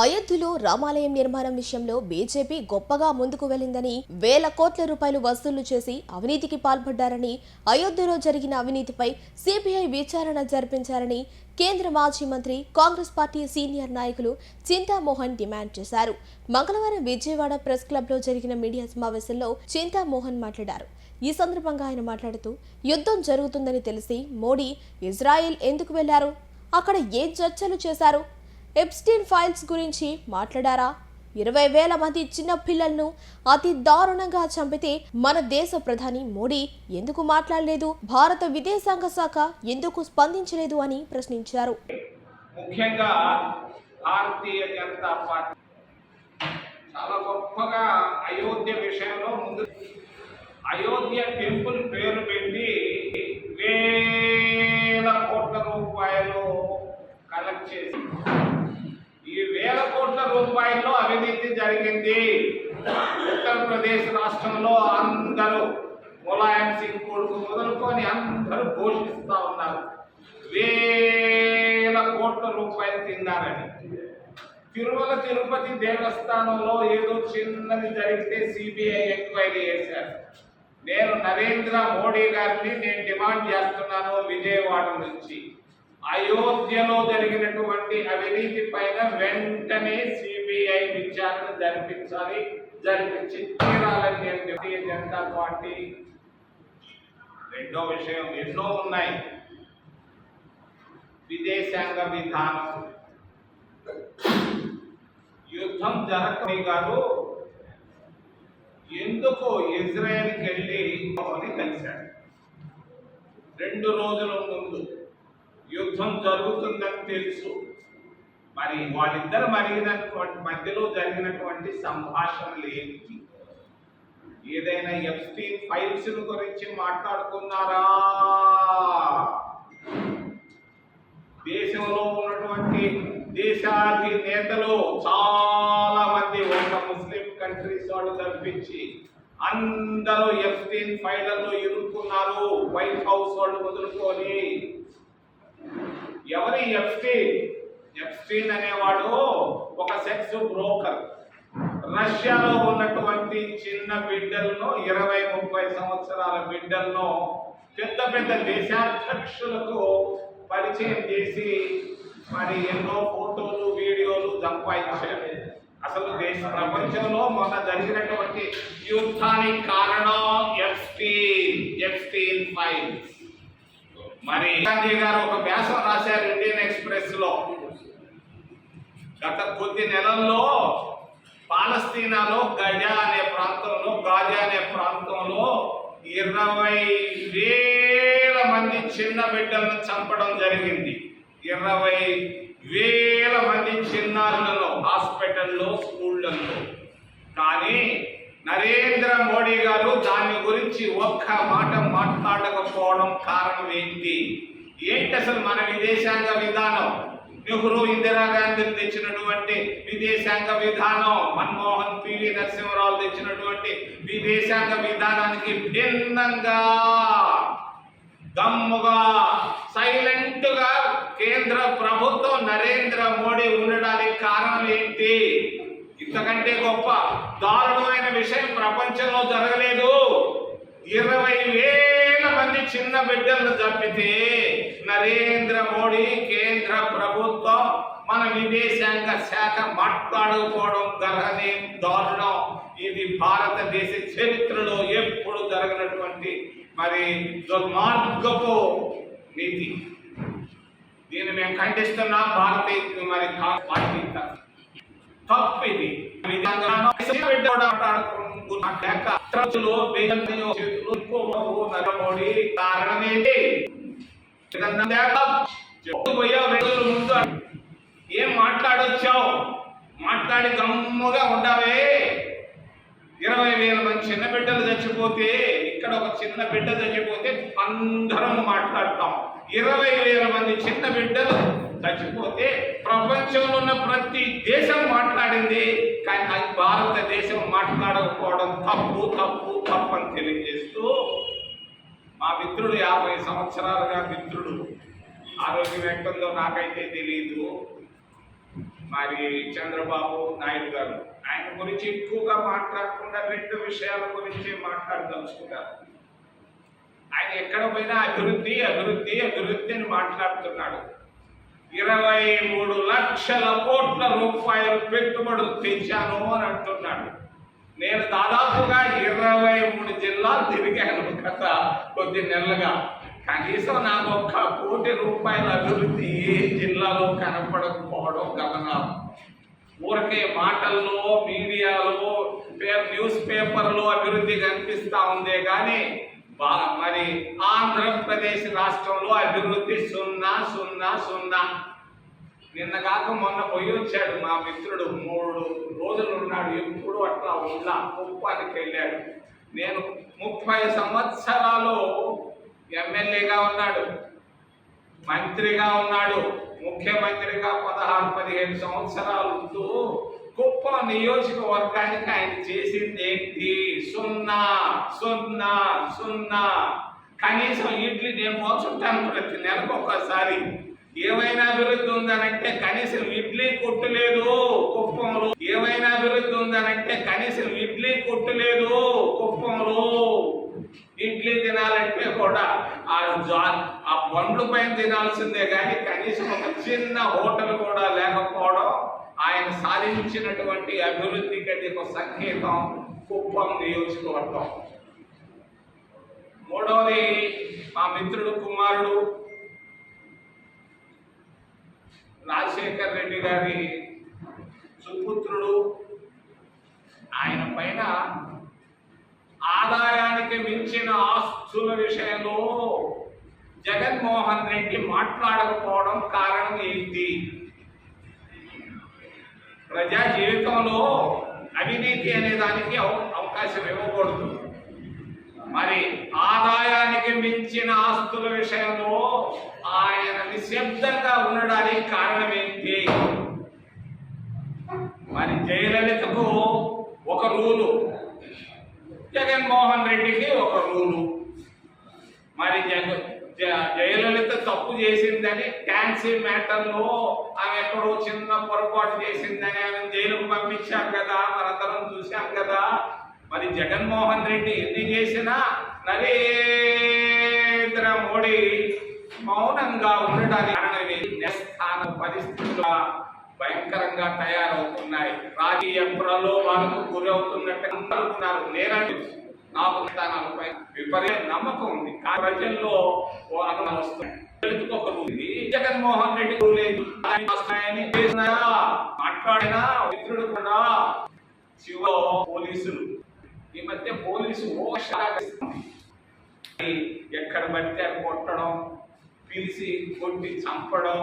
అయోధ్యలో రామాలయం నిర్మాణం విషయంలో బీజేపీ గొప్పగా ముందుకు వెళ్లిందని, వేల కోట్ల రూపాయలు వసూలు చేసి అవినీతికి పాల్పడ్డారని, అయోధ్యలో జరిగిన అవినీతిపై సిబిఐ విచారణ జరిపించాలని కేంద్ర మాజీ మంత్రి, కాంగ్రెస్ పార్టీ సీనియర్ నాయకులు చింతామోహన్ డిమాండ్ చేశారు. మంగళవారం విజయవాడ ప్రెస్ క్లబ్ లో జరిగిన మీడియా సమావేశంలో చింతామోహన్ మాట్లాడారు. ఈ సందర్భంగా ఆయన మాట్లాడుతూ, యుద్ధం జరుగుతుందని తెలిసి మోడీ ఇజ్రాయెల్ ఎందుకు వెళ్లారు? అక్కడ ఏ చర్చలు చేశారు? ఎప్స్టీన్ ఫైల్స్ గురించి మాట్లాడారా? 20,000 మంది చిన్న పిల్లలను అతి దారుణంగా చంపితే మన దేశ ప్రధాని మోడీ ఎందుకు మాట్లాడలేదు? భారత విదేశాంగ శాఖ ఎందుకు స్పందించలేదు అని ప్రశ్నించారు. ముఖ్యంగా భారతీయ జనతా పార్టీ చాలా గొప్పగా అయోధ్య విషయంలో ముందు అయోధ్య టెంపుల్ పేరు పెట్టి వేల కోట్ల రూపాయలు కలెక్ట్ చేసి ఈ వేల కోట్ల రూపాయల్లో అవినీతి జరిగింది. ఉత్తరప్రదేశ్ రాష్ట్రంలో అందరూ ములాయం సింగ్ కొడుకు మొదలుకొని అందరూ ఘోషిస్తూ ఉన్నారు వేల కోట్ల రూపాయలు తిన్నారని. తిరుమల తిరుపతి దేవస్థానంలో ఏదో చిన్నది జరిగితే సిబిఐ ఎంక్వైరీ చేశారు. నేను నరేంద్ర మోడీ గారిని డిమాండ్ చేస్తున్నాను, విజయవాడ నుంచి అయోధ్యలో జరిగినటువంటి అవినీతి పైన వెంటనే సిబిఐ విచారణ జరిపించి తీరాలని భారతీయ జనతా పార్టీ. రెండో విషయం ఎన్నో ఉన్నాయి. విదేశాంగ విధానం, యుద్ధం జరగని గారు ఎందుకు ఇజ్రాయెల్కి వెళ్ళి కలిశాడు. 2 రోజుల ముందు యుద్ధం జరుగుతుందని తెలుసు. మరి వాళ్ళిద్దరు మధ్యలో జరిగినటువంటి సంభాషణలు ఏంటి? ఏదైనా ఎప్స్టీన్ ఫైల్స్ గురించి మాట్లాడుకున్నారా? దేశంలో ఉన్నటువంటి దేశాధినేతలు చాలా మంది, ఒక ముస్లిం కంట్రీస్ వాళ్ళు తప్పించి అందరూ ఎప్స్టీన్ ఫైళ్లలో ఇరుక్కున్నారు. వైట్ హౌస్ వాళ్ళు మొదలుకొని. ఎవరి ఎప్స్టీన్ అనేవాడు ఒక సెక్స్ బ్రోకర్. రష్యాలో ఉన్నటువంటి చిన్న బిడ్డలను, 20-30 సంవత్సరాల బిడ్డలను పెద్ద పెద్ద దేశాధ్యక్షులకు పరిచయం చేసి మరి ఎన్నో ఫోటోలు, వీడియోలు సంపాదించారు. అసలు ప్రపంచంలో మొన్న జరిగినటువంటి యుద్ధానికి కారణం ఎప్స్టీన్ ఫైల్స్. మరి గాంధీ గారు ఒక వ్యాసం రాశారు ఇండియన్ ఎక్స్ప్రెస్ లో. గత కొద్ది నెలల్లో పాలస్తీనాలో గాజా అనే ప్రాంతంలో 20,000 మంది చిన్న బిడ్డలను చంపడం జరిగింది. 20,000 మంది చిన్నారులను హాస్పిటల్లో, స్కూళ్లలో. కానీ నరేంద్ర మోడీ గారు దాని గురించి ఒక్క మాట మాట్లాడకపోవడం కారణం ఏంటి? అసలు మన విదేశాంగ విధానం, నెహ్రూ, ఇందిరాగాంధీ తెచ్చినటువంటి విదేశాంగ విధానం, మన్మోహన్, పివి నరసింహరావు తెచ్చినటువంటి విదేశాంగ విధానానికి భిన్నంగా దమ్ముగా సైలెంట్ గా కేంద్ర ప్రభుత్వం నరేంద్ర మోడీ ఉండడానికి కారణం ఏంటి? ఇంతకంటే గొప్ప దారుణమైన విషయం ప్రపంచంలో జరగలేదు. 20,000 మంది చిన్న బిడ్డలను చంపితే నరేంద్ర మోడీ, కేంద్ర ప్రభుత్వం, మన విదేశాంగ శాఖ మాట్లాడకపోవడం గర్హనీయం, దారుణం. ఇది భారతదేశ చరిత్రలో ఎప్పుడు జరగనటువంటి మరి దుర్మార్గపు నీతి. దీన్ని మేము ఖండిస్తున్నాం. భారతీయ మరి పార్టీ తప్పిది. కారణం ఏంటి? ఏం మాట్లాడొచ్చావు? మాట్లాడి గమ్ముగా ఉండవే. 20,000 మంది చిన్న బిడ్డలు చచ్చిపోతే, ఇక్కడ ఒక చిన్న బిడ్డ చచ్చిపోతే అందరం మాట్లాడతాం. 20,000 మంది చిన్న బిడ్డలు చచ్చిపోతే ప్రపంచంలో ఉన్న ప్రతి దేశం మాట్లాడింది. కానీ భారతదేశం మాట్లాడకపోవడం తప్పు అని తెలియజేస్తూ, మా మిత్రుడు 50 సంవత్సరాలుగా మిత్రుడు, ఆరోగ్యం ఎక్కడుందో నాకైతే తెలియదు. మరి చంద్రబాబు నాయుడు గారు ఆయన గురించి ఎక్కువగా మాట్లాడకుండా రెండు విషయాల గురించి మాట్లాడదలుచుకున్నారు. ఆయన ఎక్కడ పోయినా అభివృద్ధి అభివృద్ధి అభివృద్ధి అని మాట్లాడుతున్నాడు. 23 లక్షల కోట్ల రూపాయలు పెట్టుబడులు తెచ్చాను అని అంటున్నాడు. నేను దాదాపుగా 23 జిల్లాలు తిరిగాను గత కొద్ది నెలలుగా. కనీసం నాకు 1 కోటి రూపాయల అభివృద్ధి ఏ జిల్లాలో కనపడకపోవడం గమనాలు. ఊరికే మాటల్లో మీడియాలో న్యూస్ పేపర్లో అభివృద్ధి కనిపిస్తా ఉందే కానీ మరి ఆంధ్రప్రదేశ్ రాష్ట్రంలో అభివృద్ధి 0 నిన్న కాక మొన్న పోయి వచ్చాడు మా మిత్రుడు, 3 రోజులు ఉన్నాడు. ఎప్పుడు అట్లా ఉండా కుప్పానికి వెళ్ళాడు. నేను 30 సంవత్సరాలు ఎమ్మెల్యేగా ఉన్నాడు, మంత్రిగా ఉన్నాడు, ముఖ్యమంత్రిగా 16-15 సంవత్సరాలు ఉంటూ కుప్పం నియోజకవర్గానికి ఆయన చేసింది ఏంటి? 0 కనీసం ఇడ్లీ నేను పోతుంటాను ప్రతి నెలకు ఒకసారి. ఏమైనా అభివృద్ధి ఉందనంటే కనీసం ఇడ్లీ కొట్టు లేదు కుప్పంలో. ఏమైనా అభివృద్ధి ఉందనంటే కనీసం ఇడ్లీ కొట్టు లేదు కుప్పంలో. ఇడ్లీ తినాలంటే కూడా ఆ బండ్ల పైన తినాల్సిందే కానీ కనీసం ఒక చిన్న హోటల్ కూడా లేకపోవడం ఆయన సాధించినటువంటి అభివృద్ధికి అది ఒక సంకేతం. కుప్పం నియోజకవర్గం. మూడవది మా మిత్రుడు కుమారుడు రాజశేఖర్ రెడ్డి గారి సుపుత్రుడు. ఆయన పైన ఆదాయానికి మించిన ఆస్తుల విషయంలో జగన్మోహన్ రెడ్డి మాట్లాడకపోవడం కారణం ఏంటి? ప్రజా జీవితంలో అవినీతి అనే దానికి అవకాశం ఇవ్వకూడదు. మరి ఆదాయానికి మించిన ఆస్తుల విషయంలో ఆయన నిశ్శబ్దంగా ఉండడానికి కారణం ఏంటి? మరి జయలలితకు ఒక రూలు, జగన్మోహన్ రెడ్డికి ఒక రూలు. మరి జయలలిత తప్పు చేసిందని ట్యాక్సీ మ్యాటర్లో ఆమె ఎక్కడో చిన్న పొరపాటు చేసిందని ఆమె జైలుకు పంపించారు కదా, మనందరం చూశాం కదా. మరి జగన్మోహన్ రెడ్డి ఎన్ని చేసినా నరేంద్ర మోడీ మౌనంగా ఉండడానికి కారణమే స్థాన పరిస్థితులు భయంకరంగా తయారవుతున్నాయి. రాజకీయ ప్రలోభాలకు గురవుతున్నట్టు అనుకున్నారు. నేనండి నాకు స్థానాలపై విపరీత నమ్మకం ఉంది. ప్రజల్లో వస్తున్నాయి. జగన్మోహన్ రెడ్డి మాట్లాడిన మిత్రుడు కూడా పోలీసులు ఈ మధ్య పోలీసు ఎక్కడ పడితే కొట్టడం, పిలిచి కొట్టి చంపడం.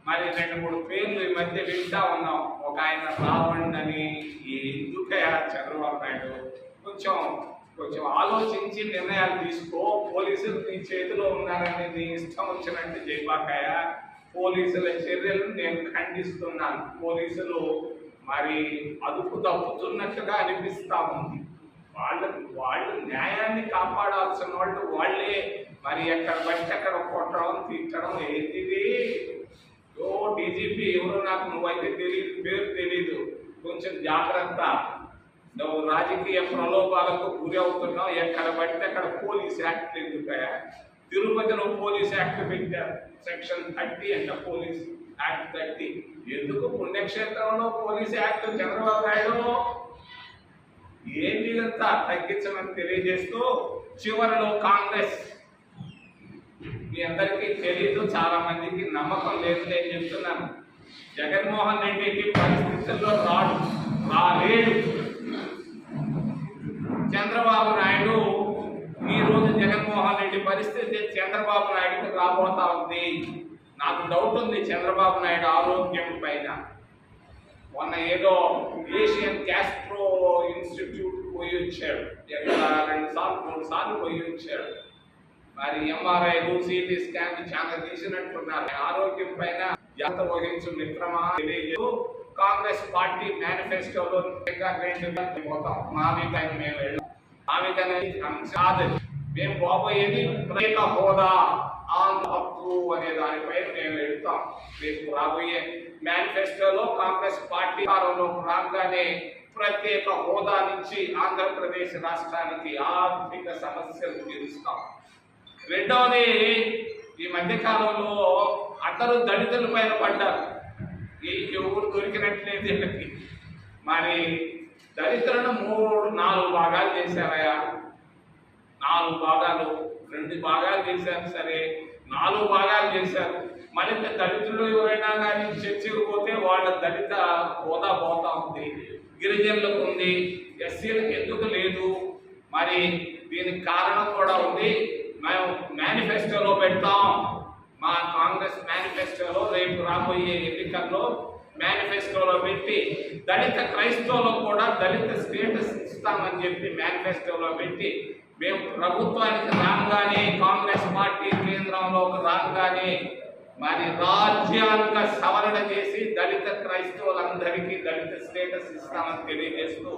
మరి 2-3 పేర్లు ఈ మధ్య వింటా ఉన్నాం. ఒక ఆయన రావణ్ అని. ఎందుకయ్యా చంద్రబాబు నాయుడు కొంచెం ఆలోచించి నిర్ణయాలు తీసుకో. పోలీసులు నీ చేతిలో ఉన్నారని నీ ఇష్టం వచ్చినట్టు చేయబాకాయ. పోలీసుల చర్యలను నేను ఖండిస్తున్నాను. పోలీసులు మరి అదుపు తప్పుతున్నట్టుగా అనిపిస్తా ఉంది. వాళ్ళు న్యాయాన్ని కాపాడాల్సిన వాళ్ళే మరి ఎక్కడ బట్టి అక్కడ కొట్టడం, తీర్చడం. ఏంటిది? డీజీపీ ఎవరు నాకు నువ్వైతే తెలియదు, పేరు తెలీదు. కొంచెం జాగ్రత్త. నువ్వు రాజకీయ ప్రలోభాలకు గురి అవుతున్నావు. ఎక్కడ పడితే అక్కడ పోలీస్ యాక్ట్ ఎందుకయా? తిరుపతిలో పోలీస్ యాక్ట్ పెట్టారు, సెక్షన్ 30 అంట పోలీస్ యాక్ట్ 30. ఎందుకు పుణ్యక్షేత్రంలో పోలీస్ యాక్ట్? చంద్రబాబు నాయుడు ఏంటి ఇదంతా తగ్గించమని తెలియజేస్తూ చివరిలో కాంగ్రెస్, మీ అందరికీ తెలీదు, చాలా మందికి నమ్మకం లేదు, నేను చెప్తున్నాను. జగన్మోహన్ రెడ్డికి పరిస్థితుల్లో రాలేడు. చంద్రబాబు నాయుడు ఈరోజు జగన్మోహన్ రెడ్డి పరిస్థితి చంద్రబాబు నాయుడుకి రాబోతా ఉంది. నాకు డౌట్ ఉంది చంద్రబాబు నాయుడు ఆరోగ్యం పైన. మొన్న ఏదో ఏషియన్ గ్యాస్ట్రో ఇన్స్టిట్యూట్ పోయి వచ్చాడు. 2-3 సార్లు పోయి వచ్చాడు. మరి ఎంఆర్ఐలు, సిటీ స్కాన్ చాలా తీసినట్టున్నారు. ఆరోగ్యం పైన జాగ్రత్త వహించు మిత్రమా తెలియజేస్తూ కాంగ్రెస్ పార్టీ మేనిఫెస్టోలో పోతాం. మావికని మేము వెళ్ళాం. మావికని కాదు మేము పోబోయేది ప్రత్యేక హోదా. హక్కు అనే దానిపై మేము వెళ్తాం. రేపు రాబోయే మేనిఫెస్టోలో కాంగ్రెస్ పార్టీ అధికారంలోకి రాగానే ప్రత్యేక హోదా నుంచి ఆంధ్రప్రదేశ్ రాష్ట్రానికి ఆర్థిక సమస్యలు తీరుస్తాం. రెండవది, ఈ మధ్య కాలంలో అందరూ దళితుల పైన పడ్డారు. ఎవరు దొరికినట్లేదు వీళ్ళకి. మరి దళితులను 3-4 భాగాలు చేశారయా. 4 భాగాలు, 2 భాగాలు చేశారు. సరే, 4 భాగాలు చేశారు. మరి దళితులు ఎవరైనా కానీ చర్చకు పోతే వాళ్ళ దళిత హోదా పోతా ఉంది, గిరిజనులకు ఉంది, ఎస్సీలకు ఎందుకు లేదు? మరి దీనికి కారణం కూడా ఉంది. మేము మేనిఫెస్టోలో పెడతాం. మా కాంగ్రెస్ మేనిఫెస్టోలో రేపు రాబోయే ఎన్నికల్లో మేనిఫెస్టోలో పెట్టి దళిత క్రైస్తవులకు కూడా దళిత స్టేటస్ ఇస్తామని చెప్పి మేనిఫెస్టోలో పెట్టి మేము ప్రభుత్వానికి రాగానే, కాంగ్రెస్ పార్టీ కేంద్రంలోకి రాగానే మరి రాజ్యాంగ సవరణ చేసి దళిత క్రైస్తవులందరికీ దళిత స్టేటస్ ఇస్తామని తెలియజేస్తూ